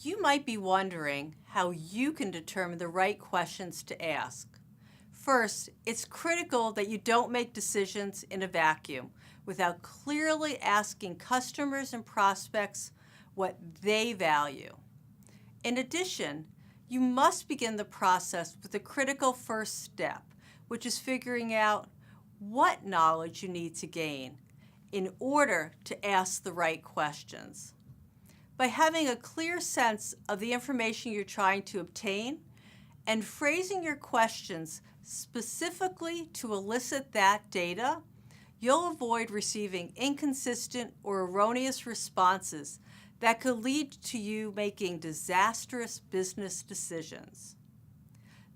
You might be wondering how you can determine the right questions to ask. First, it's critical that you don't make decisions in a vacuum without clearly asking customers and prospects what they value. In addition, you must begin the process with the critical first step, which is figuring out what knowledge you need to gain in order to ask the right questions. By having a clear sense of the information you're trying to obtain and phrasing your questions specifically to elicit that data, you'll avoid receiving inconsistent or erroneous responses that could lead to you making disastrous business decisions.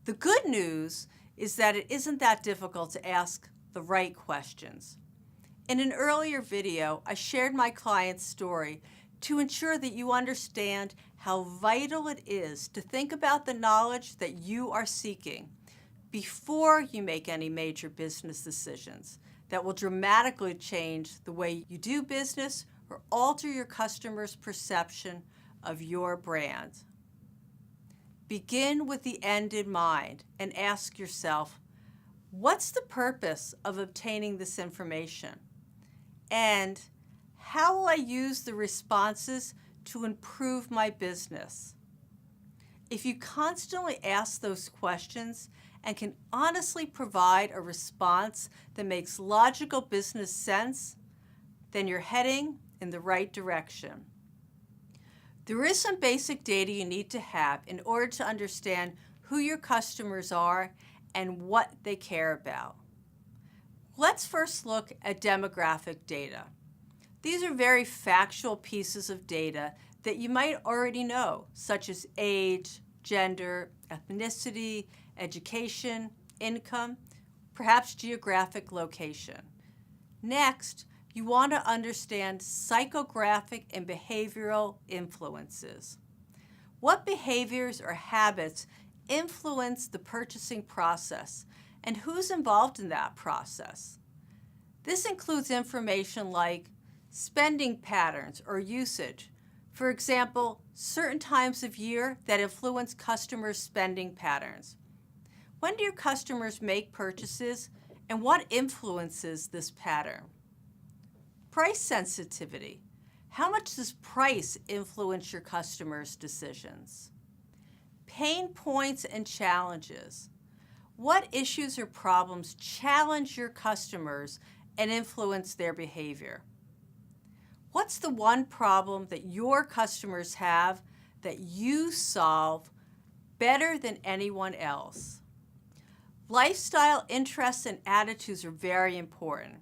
The good news is that it isn't that difficult to ask the right questions. In an earlier video, I shared my client's story to ensure that you understand how vital it is to think about the knowledge that you are seeking before you make any major business decisions that will dramatically change the way you do business or alter your customers' perception of your brand. Begin with the end in mind and ask yourself, what's the purpose of obtaining this information? And how will I use the responses to improve my business? If you constantly ask those questions and can honestly provide a response that makes logical business sense, then you're heading in the right direction. There is some basic data you need to have in order to understand who your customers are and what they care about. Let's first look at demographic data. These are very factual pieces of data that you might already know, such as age, gender, ethnicity, education, income, perhaps geographic location. Next, you want to understand psychographic and behavioral influences. What behaviors or habits influence the purchasing process, and who's involved in that process? This includes information like spending patterns or usage. For example, certain times of year that influence customers' spending patterns. When do your customers make purchases, and what influences this pattern? Price sensitivity. How much does price influence your customers' decisions? Pain points and challenges. What issues or problems challenge your customers and influence their behavior? What's the one problem that your customers have that you solve better than anyone else? Lifestyle interests and attitudes are very important.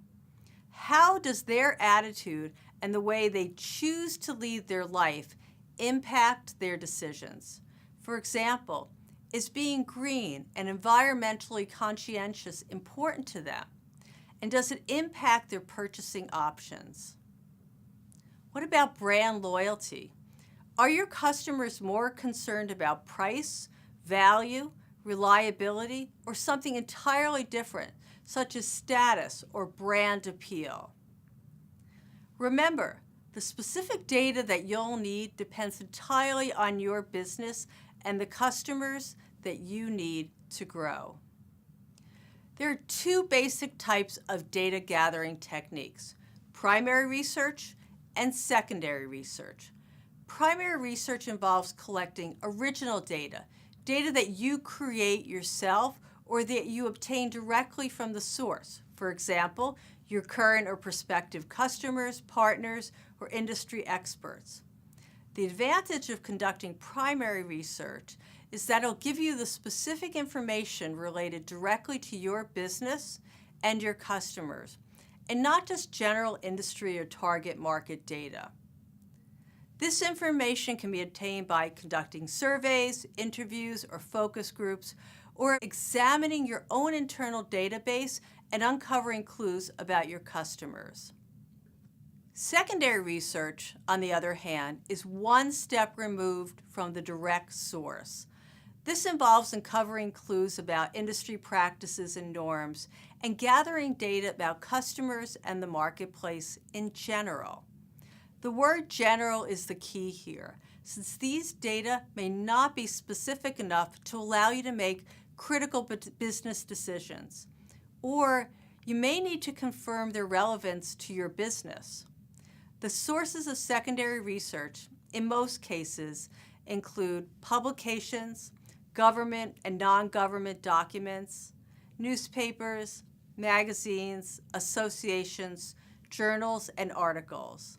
How does their attitude and the way they choose to lead their life impact their decisions? For example, is being green and environmentally conscientious important to them? And does it impact their purchasing options? What about brand loyalty? Are your customers more concerned about price, value, reliability, or something entirely different, such as status or brand appeal? Remember, the specific data that you'll need depends entirely on your business and the customers that you need to grow. There are two basic types of data gathering techniques: primary research and secondary research. Primary research involves collecting original data, data that you create yourself or that you obtain directly from the source. For example, your current or prospective customers, partners, or industry experts. The advantage of conducting primary research is that it'll give you the specific information related directly to your business and your customers, and not just general industry or target market data. This information can be obtained by conducting surveys, interviews, or focus groups, or examining your own internal database and uncovering clues about your customers. Secondary research, on the other hand, is one step removed from the direct source. This involves uncovering clues about industry practices and norms and gathering data about customers and the marketplace in general. The word general is the key here, since these data may not be specific enough to allow you to make critical business decisions, or you may need to confirm their relevance to your business. The sources of secondary research, in most cases, include publications, government and non-government documents, newspapers, magazines, associations, journals, and articles.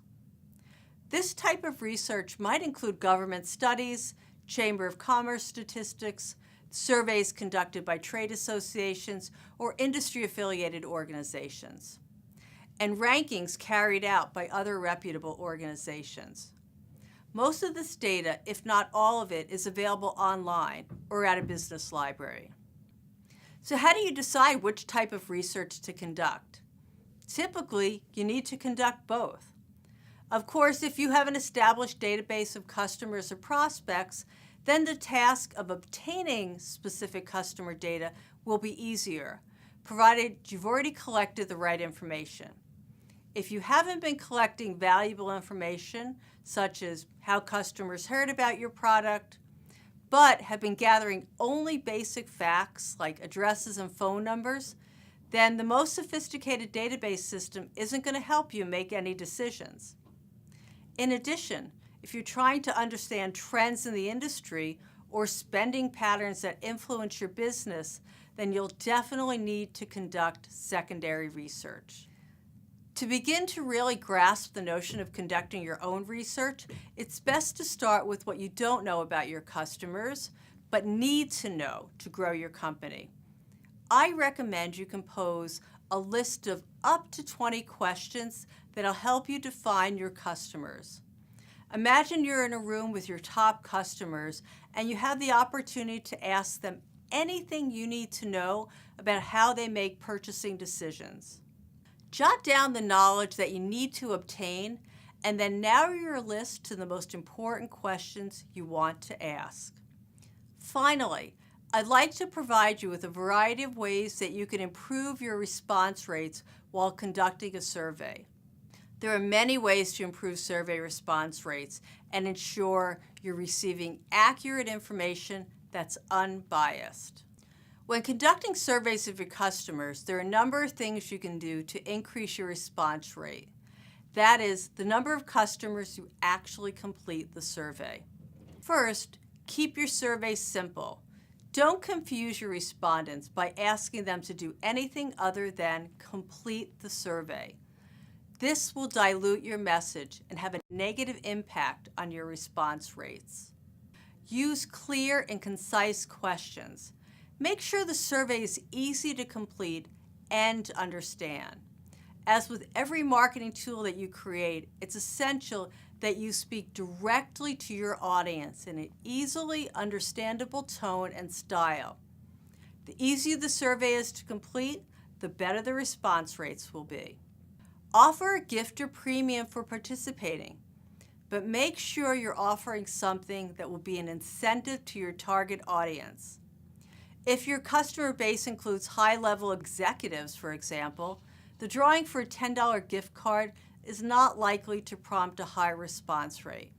This type of research might include government studies, Chamber of Commerce statistics, surveys conducted by trade associations or industry-affiliated organizations, and rankings carried out by other reputable organizations. Most of this data, if not all of it, is available online or at a business library. So how do you decide which type of research to conduct? Typically, you need to conduct both. Of course, if you have an established database of customers or prospects, then the task of obtaining specific customer data will be easier, provided you've already collected the right information. If you haven't been collecting valuable information, such as how customers heard about your product, but have been gathering only basic facts like addresses and phone numbers, then the most sophisticated database system isn't going to help you make any decisions. In addition, if you're trying to understand trends in the industry or spending patterns that influence your business, then you'll definitely need to conduct secondary research. To begin to really grasp the notion of conducting your own research, it's best to start with what you don't know about your customers, but need to know to grow your company. I recommend you compose a list of up to 20 questions that'll help you define your customers. Imagine you're in a room with your top customers and you have the opportunity to ask them anything you need to know about how they make purchasing decisions. Jot down the knowledge that you need to obtain and then narrow your list to the most important questions you want to ask. Finally, I'd like to provide you with a variety of ways that you can improve your response rates while conducting a survey. There are many ways to improve survey response rates and ensure you're receiving accurate information that's unbiased. When conducting surveys of your customers, there are a number of things you can do to increase your response rate. That is, the number of customers who actually complete the survey. First, keep your survey simple. Don't confuse your respondents by asking them to do anything other than complete the survey. This will dilute your message and have a negative impact on your response rates. Use clear and concise questions. Make sure the survey is easy to complete and to understand. As with every marketing tool that you create, it's essential that you speak directly to your audience in an easily understandable tone and style. The easier the survey is to complete, the better the response rates will be. Offer a gift or premium for participating, but make sure you're offering something that will be an incentive to your target audience. If your customer base includes high-level executives, for example, the drawing for a $10 gift card is not likely to prompt a high response rate.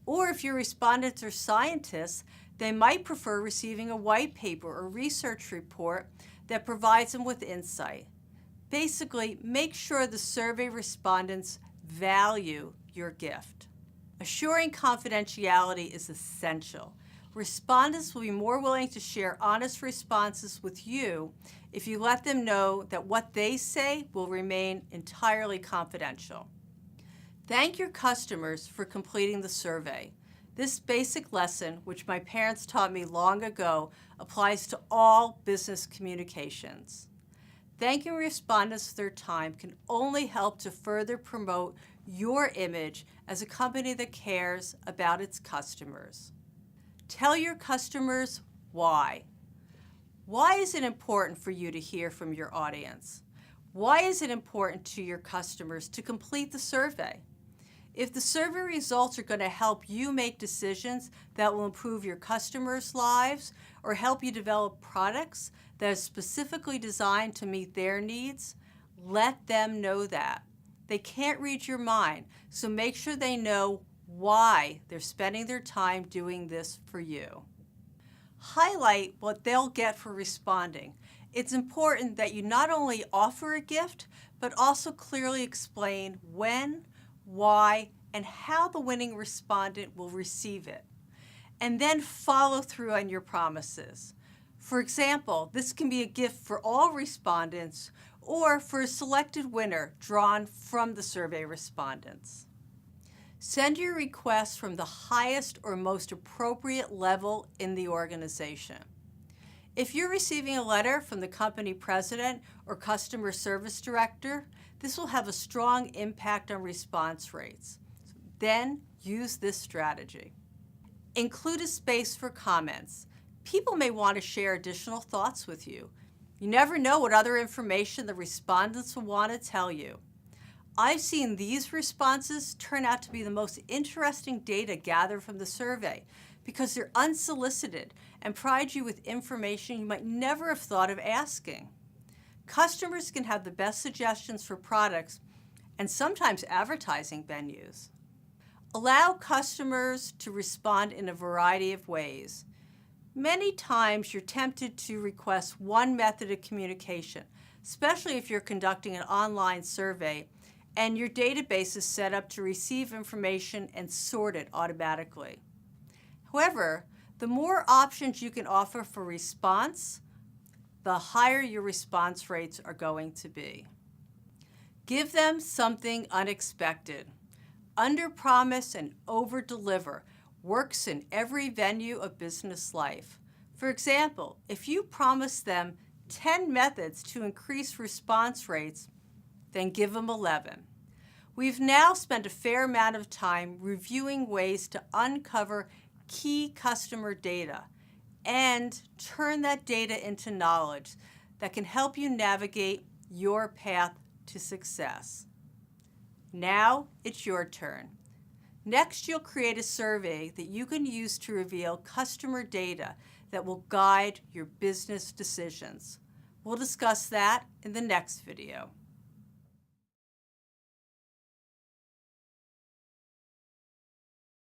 Or if your respondents are scientists, they might prefer receiving a white paper or research report that provides them with insight. Basically, make sure the survey respondents value your gift. Assuring confidentiality is essential. Respondents will be more willing to share honest responses with you if you let them know that what they say will remain entirely confidential. Thank your customers for completing the survey. This basic lesson, which my parents taught me long ago, applies to all business communications. Thanking respondents for their time can only help to further promote your image as a company that cares about its customers. Tell your customers why. Why is it important for you to hear from your audience? Why is it important to your customers to complete the survey? If the survey results are going to help you make decisions that will improve your customers' lives or help you develop products that are specifically designed to meet their needs, let them know that. They can't read your mind, so make sure they know why they're spending their time doing this for you. Highlight what they'll get for responding. It's important that you not only offer a gift, but also clearly explain when, why, and how the winning respondent will receive it. And then follow through on your promises. For example, this can be a gift for all respondents or for a selected winner drawn from the survey respondents. Send your requests from the highest or most appropriate level in the organization. If you're receiving a letter from the company president or customer service director, this will have a strong impact on response rates. Then use this strategy. Include a space for comments. People may want to share additional thoughts with you. You never know what other information the respondents will want to tell you. I've seen these responses turn out to be the most interesting data gathered from the survey because they're unsolicited and provide you with information you might never have thought of asking. Customers can have the best suggestions for products and sometimes advertising venues. Allow customers to respond in a variety of ways. Many times you're tempted to request one method of communication, especially if you're conducting an online survey and your database is set up to receive information and sort it automatically. However, the more options you can offer for response, the higher your response rates are going to be. Give them something unexpected. Under-promise and over-deliver works in every venue of business life. For example, if you promise them 10 methods to increase response rates, then give them 11. We've now spent a fair amount of time reviewing ways to uncover key customer data and turn that data into knowledge that can help you navigate your path to success. Now it's your turn. Next, you'll create a survey that you can use to reveal customer data that will guide your business decisions. We'll discuss that in the next video.